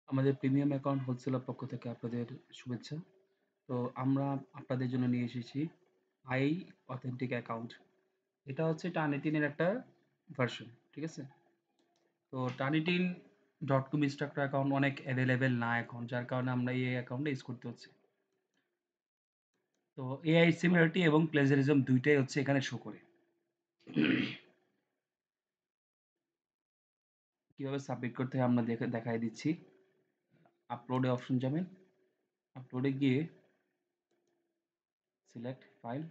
আমাদের premium account wholesaler পক্ষ থেকে আপনাদের শুভেচ্ছা। তো আমরা আপনাদের জন্য নিয়ে এসেছি আই অথেন্টিক অ্যাকাউন্ট। এটা হচ্ছে টার্নিটিনের একটা ভার্সন, ঠিক আছে? তো Turnitin dot com instructor account অনেক অ্যাভেলেবেল না এখন, যার কারণে আমরা এই অ্যাকাউন্টটা ইউজ করতে হচ্ছে। তো এআই সিমিলারিটি এবং প্লেজারিজম দুইটাই হচ্ছে এখানে শো করে। কিভাবে সাবমিট করতে হয় আমরা দেখাই দিচ্ছি। আপলোডে অপশন যাবেন, আপলোডে গিয়ে সিলেক্ট ফাইল,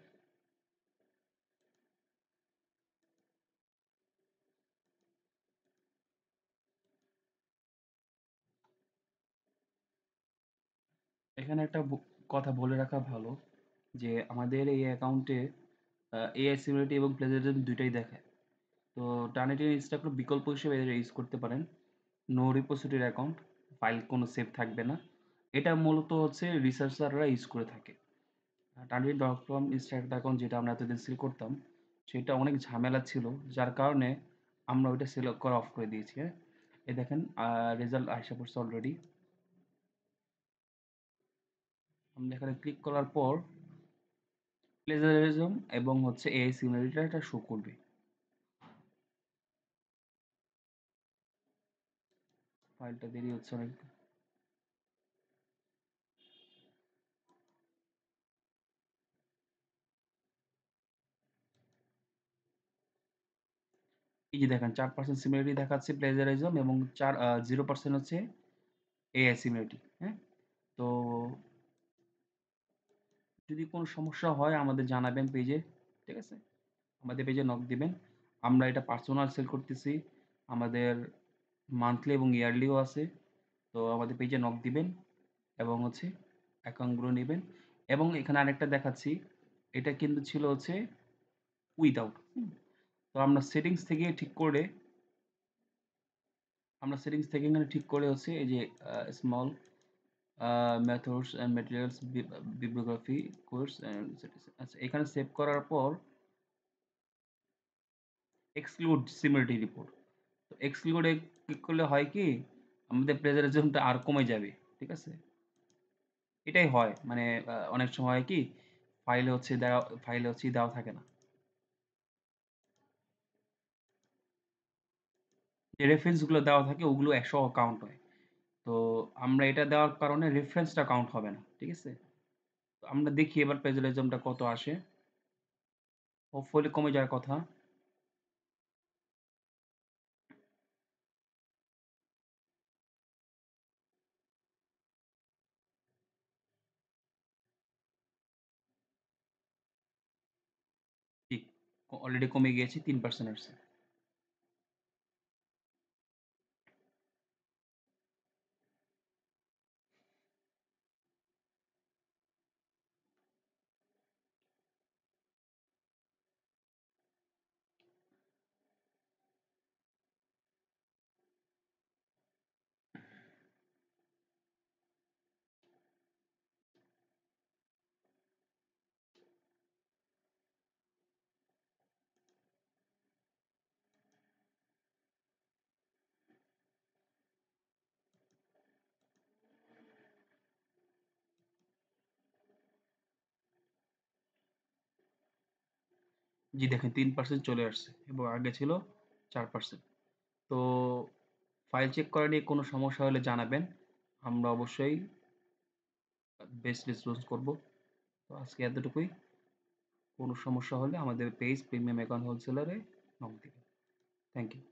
এখানে একটা কথা বলে রাখা ভালো যে আমাদের এই অ্যাকাউন্টে এআই সিমিলারিটি এবং প্লেজারিজম দুইটাই দেখায়। তো টার্নিটিন ইনস্ট্রাক্টর বিকল্প হিসেবে এটা ইউজ করতে পারেন। নো রিপোজিটরি অ্যাকাউন্ট, ফাইল কোনো সেভ থাকবে না। এটা মূলত হচ্ছে রিসার্চাররা ইউজ করে থাকে। Turnitin dot com instructor account যেটা আমরা এতদিন সেল করতাম, সেটা অনেক ঝামেলা ছিল, যার কারণে আমরা ওইটা সিলেক্ট করা অফ করে দিয়েছি। হ্যাঁ, এই দেখেন রেজাল্ট আসা পড়ছে অলরেডি। আমরা এখানে ক্লিক করার পর প্লেজারিজম এবং হচ্ছে এআই সিমিলারিটি এটা শো করবে। ফাইলটা দেরি হচ্ছে অনেক। এই যে দেখেন 4% সিমিলারিটি দেখাচ্ছে প্লেজারিজম এবং 0% হচ্ছে এআই সিমিলারিটি। হ্যাঁ, তো যদি কোনো সমস্যা হয় আমাদের জানাবেন পেজে, ঠিক আছে? আমাদের পেজে নক দিবেন। আমরা এটা পার্সোনাল সেল করতেছি, আমাদের মান্থলি এবং ইয়ারলিও আছে। তো আমাদের পেজে নক দিবেন এবং হচ্ছে অ্যাকাউন্টগুলো নেবেন। এবং এখানে আরেকটা দেখাচ্ছি, এটা কিন্তু ছিল হচ্ছে উইদাউট। তো আমরা সেটিংস থেকে এখানে ঠিক করে হচ্ছে এই যে small methods and materials bibliography course and আচ্ছা, এখানে সেভ করার পর এক্সক্লুড সিমিলারিটি রিপোর্ট। তো এক্সক্লুডে ক্লিক করলে হয় কি, আমাদের প্লেজারিজমটা আর কমে যাবে, ঠিক আছে? এটাই হয় মানে অনেক সময় হয় কি, ফাইলে হচ্ছে দেওয়া থাকে না, যে রেফারেন্সগুলো দেওয়া থাকে ওগুলো 100 কাউন্ট হয়। তো আমরা এটা দেওয়ার কারণে রেফারেন্সটা কাউন্ট হবে না, ঠিক আছে? তো আমরা দেখি এবার প্লেজারিজমটা কত আসে। হোপফুলি কমে যাওয়ার কথা। ঠিক, অলরেডি কমে গিয়েছে, 3% আসছে। জি দেখেন 3% চলে আসছে এবং আগে ছিল 4%। তো ফাইল চেক করা নিয়ে কোনো সমস্যা হলে জানাবেন, আমরা অবশ্যই বেস্ট রেসপন্স করব। তো আজকে এতটুকুই। কোনো সমস্যা হলে আমাদের পেজ প্রিমিয়াম অ্যাকাউন্ট হোলসেলারে নক দিবেন। Thank you.